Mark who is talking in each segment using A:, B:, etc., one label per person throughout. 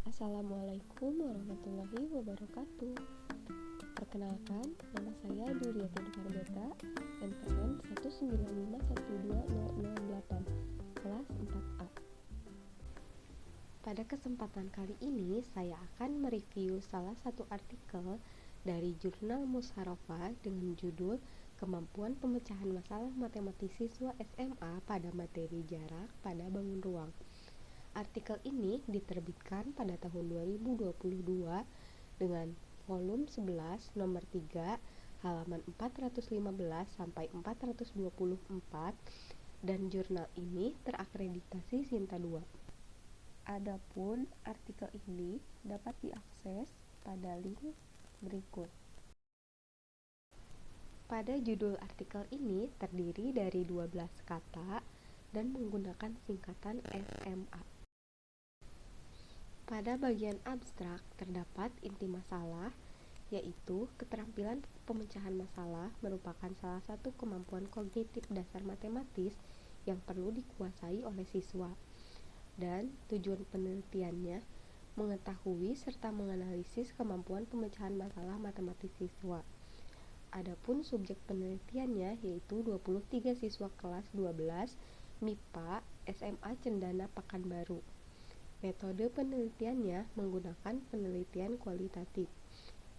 A: Assalamualaikum warahmatullahi wabarakatuh. Perkenalkan, nama saya Duriatin Farbeta, NPM 195120008, kelas 4A. Pada kesempatan kali ini, saya akan mereview salah satu artikel dari jurnal Musharrafah dengan judul Kemampuan Pemecahan Masalah Matematis Siswa SMA pada Materi Jarak pada Bangun Ruang. Artikel ini diterbitkan pada tahun 2022 dengan volume 11 nomor 3 halaman 415 sampai 424 dan jurnal ini terakreditasi Sinta 2. Adapun artikel ini dapat diakses pada link berikut. Pada judul artikel ini terdiri dari 12 kata dan menggunakan singkatan SMA. Pada bagian abstrak terdapat inti masalah, yaitu keterampilan pemecahan masalah merupakan salah satu kemampuan kognitif dasar matematis yang perlu dikuasai oleh siswa. Dan tujuan penelitiannya mengetahui serta menganalisis kemampuan pemecahan masalah matematis siswa. Adapun subjek penelitiannya yaitu 23 siswa kelas 12 MIPA SMA Cendana Pekanbaru. Metode penelitiannya menggunakan penelitian kualitatif.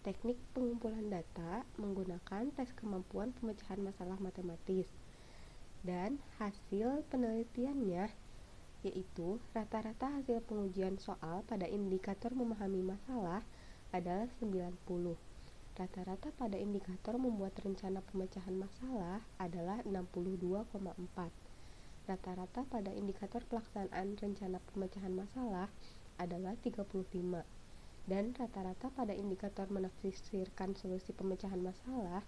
A: Teknik pengumpulan data menggunakan tes kemampuan pemecahan masalah matematis. Dan hasil penelitiannya yaitu rata-rata hasil pengujian soal pada indikator memahami masalah adalah 90. Rata-rata pada indikator membuat rencana pemecahan masalah adalah 62,4. Rata-rata pada indikator pelaksanaan rencana pemecahan masalah adalah 35 dan rata-rata pada indikator menafsirkan solusi pemecahan masalah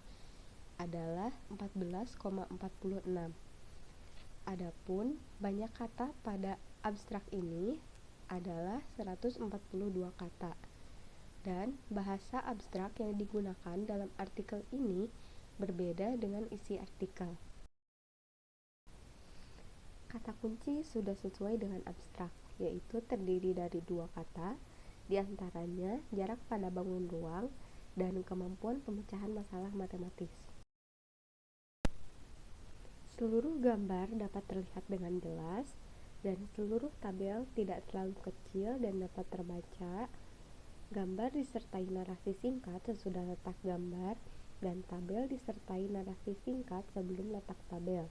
A: adalah 14,46. Adapun banyak kata pada abstrak ini adalah 142 kata dan bahasa abstrak yang digunakan dalam artikel ini berbeda dengan isi artikel. Kata kunci sudah sesuai dengan abstrak, yaitu terdiri dari 2 kata, diantaranya jarak pada bangun ruang dan kemampuan pemecahan masalah matematis. Seluruh gambar dapat terlihat dengan jelas dan seluruh tabel tidak terlalu kecil dan dapat terbaca. Gambar disertai narasi singkat sesudah letak gambar dan tabel disertai narasi singkat sebelum letak tabel.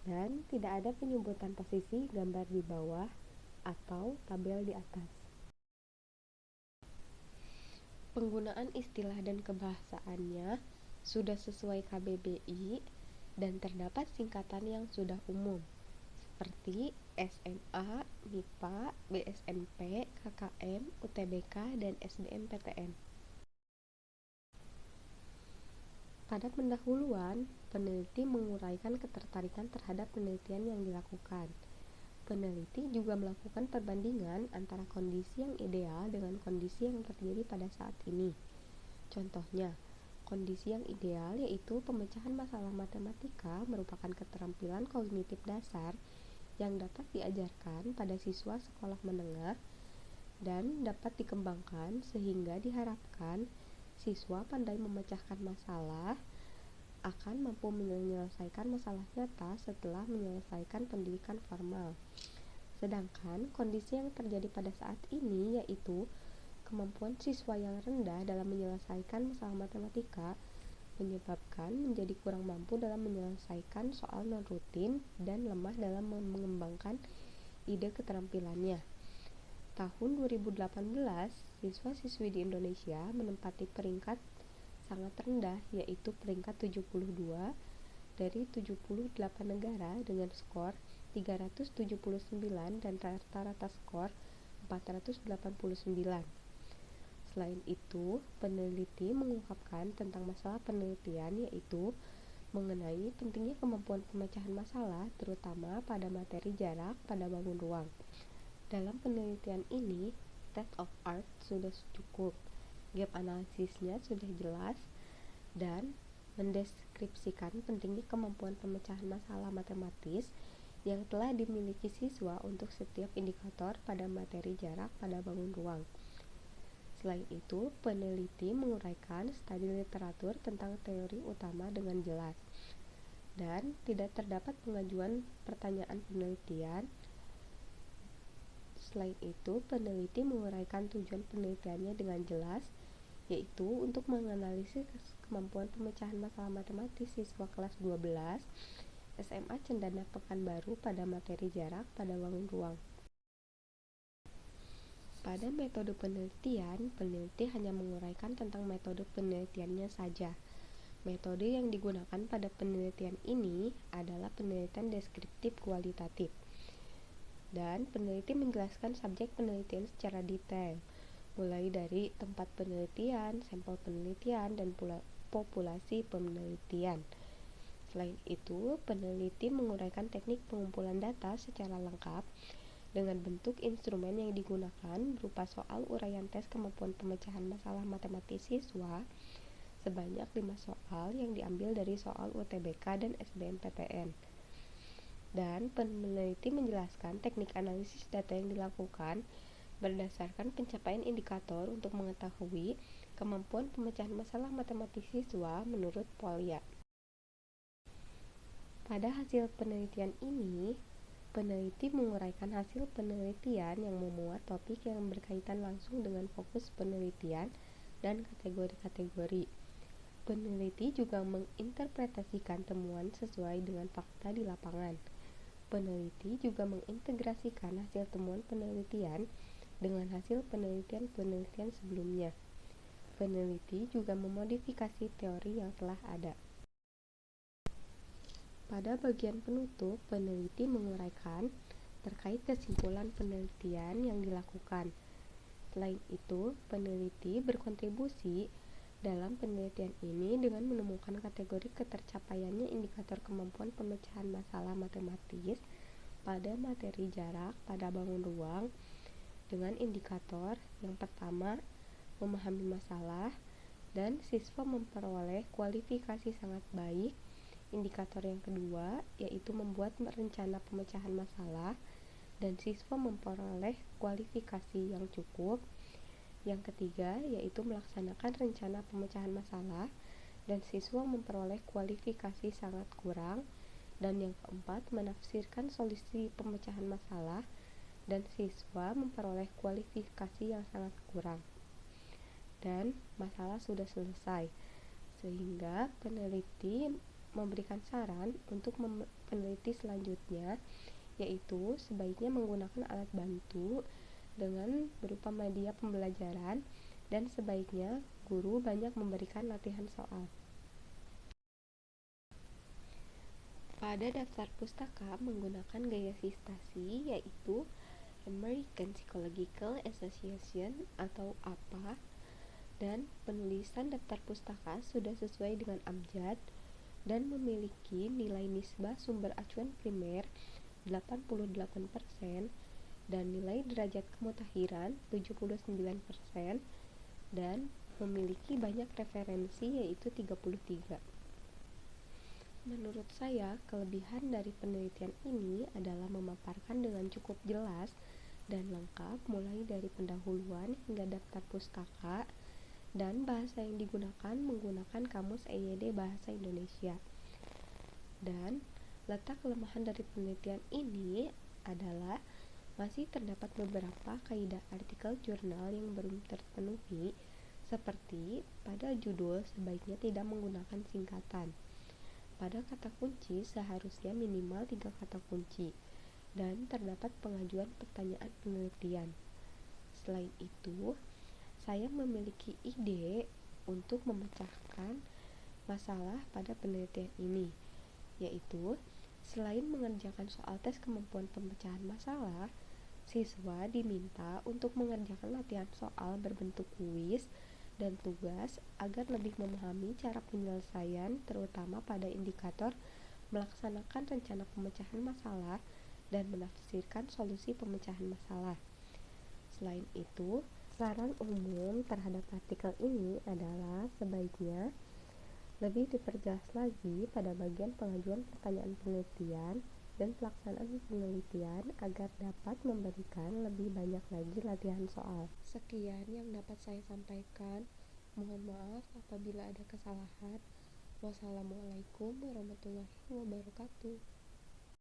A: Dan tidak ada penyebutan posisi gambar di bawah atau tabel di atas. Penggunaan istilah dan kebahasaannya sudah sesuai KBBI dan terdapat singkatan yang sudah umum seperti SMA, MIPA, BSMP, KKM, UTBK, dan SBMPTN. Pada pendahuluan, peneliti menguraikan ketertarikan terhadap penelitian yang dilakukan. Peneliti juga melakukan perbandingan antara kondisi yang ideal dengan kondisi yang terjadi pada saat ini. Contohnya, kondisi yang ideal yaitu pemecahan masalah matematika merupakan keterampilan kognitif dasar yang dapat diajarkan pada siswa sekolah menengah dan dapat dikembangkan sehingga diharapkan siswa pandai memecahkan masalah akan mampu menyelesaikan masalah nyata setelah menyelesaikan pendidikan formal. Sedangkan kondisi yang terjadi pada saat ini yaitu kemampuan siswa yang rendah dalam menyelesaikan masalah matematika menyebabkan menjadi kurang mampu dalam menyelesaikan soal non-rutin dan lemah dalam mengembangkan ide keterampilannya. Tahun 2018, siswa-siswi di Indonesia menempati peringkat sangat rendah yaitu peringkat 72 dari 78 negara dengan skor 379 dan rata-rata skor 489. Selain itu, peneliti mengungkapkan tentang masalah penelitian yaitu mengenai pentingnya kemampuan pemecahan masalah terutama pada materi jarak pada bangun ruang. Dalam penelitian ini, state of art sudah cukup, gap analisisnya sudah jelas, dan mendeskripsikan pentingnya kemampuan pemecahan masalah matematis yang telah dimiliki siswa untuk setiap indikator pada materi jarak pada bangun ruang. Selain itu, peneliti menguraikan studi literatur tentang teori utama dengan jelas, dan tidak terdapat pengajuan pertanyaan penelitian. Selain itu, peneliti menguraikan tujuan penelitiannya dengan jelas, yaitu untuk menganalisis kemampuan pemecahan masalah matematis siswa kelas 12 SMA Cendana Pekanbaru pada materi jarak pada bangun ruang. Pada metode penelitian, peneliti hanya menguraikan tentang metode penelitiannya saja. Metode yang digunakan pada penelitian ini adalah penelitian deskriptif kualitatif. Dan peneliti menjelaskan subjek penelitian secara detail, mulai dari tempat penelitian, sampel penelitian, dan populasi penelitian. Selain itu, peneliti menguraikan teknik pengumpulan data secara lengkap dengan bentuk instrumen yang digunakan berupa soal uraian tes kemampuan pemecahan masalah matematis siswa sebanyak 5 soal yang diambil dari soal UTBK dan SBMPTN. Dan peneliti menjelaskan teknik analisis data yang dilakukan berdasarkan pencapaian indikator untuk mengetahui kemampuan pemecahan masalah matematis siswa menurut Polya. Pada hasil penelitian ini, peneliti menguraikan hasil penelitian yang memuat topik yang berkaitan langsung dengan fokus penelitian dan kategori-kategori. Peneliti juga menginterpretasikan temuan sesuai dengan fakta di lapangan. Peneliti juga mengintegrasikan hasil temuan penelitian dengan hasil penelitian-penelitian sebelumnya. Peneliti juga memodifikasi teori yang telah ada. Pada bagian penutup, peneliti menguraikan terkait kesimpulan penelitian yang dilakukan. Selain itu, peneliti berkontribusi dalam penelitian ini dengan menemukan kategori ketercapaiannya indikator kemampuan pemecahan masalah matematis pada materi jarak pada bangun ruang dengan indikator yang pertama, memahami masalah, dan siswa memperoleh kualifikasi sangat baik. Indikator yang kedua, yaitu membuat rencana pemecahan masalah, dan siswa memperoleh kualifikasi yang cukup. Yang ketiga, yaitu melaksanakan rencana pemecahan masalah, dan siswa memperoleh kualifikasi sangat kurang. Dan yang keempat, menafsirkan solusi pemecahan masalah, dan siswa memperoleh kualifikasi yang sangat kurang. Dan masalah sudah selesai, sehingga peneliti memberikan saran untuk peneliti selanjutnya, yaitu sebaiknya menggunakan alat bantu dengan berupa media pembelajaran, dan sebaiknya guru banyak memberikan latihan soal. Pada daftar pustaka menggunakan gaya sistasi, yaitu American Psychological Association atau APA, dan penulisan daftar pustaka sudah sesuai dengan abjad dan memiliki nilai nisbah sumber acuan primer 88% dan nilai derajat kemutahiran 79% dan memiliki banyak referensi yaitu 33. Menurut saya, kelebihan dari penelitian ini adalah memaparkan dengan cukup jelas dan lengkap mulai dari pendahuluan hingga daftar pustaka, dan bahasa yang digunakan menggunakan kamus EYD Bahasa Indonesia. Dan letak kelemahan dari penelitian ini adalah masih terdapat beberapa kaidah artikel jurnal yang belum terpenuhi, seperti pada judul sebaiknya tidak menggunakan singkatan. Pada kata kunci seharusnya minimal 3 kata kunci, dan terdapat pengajuan pertanyaan penelitian. Selain itu, saya memiliki ide untuk memecahkan masalah pada penelitian ini, yaitu selain mengerjakan soal tes kemampuan pemecahan masalah, siswa diminta untuk mengerjakan latihan soal berbentuk kuis dan tugas agar lebih memahami cara penyelesaian, terutama pada indikator melaksanakan rencana pemecahan masalah dan menafsirkan solusi pemecahan masalah. Selain itu, saran umum terhadap artikel ini adalah sebaiknya lebih diperjelas lagi pada bagian pengajuan pertanyaan penelitian dan pelaksanaan penelitian agar dapat memberikan lebih banyak lagi latihan soal. Sekian yang dapat saya sampaikan. Mohon maaf apabila ada kesalahan. Wassalamualaikum warahmatullahi wabarakatuh.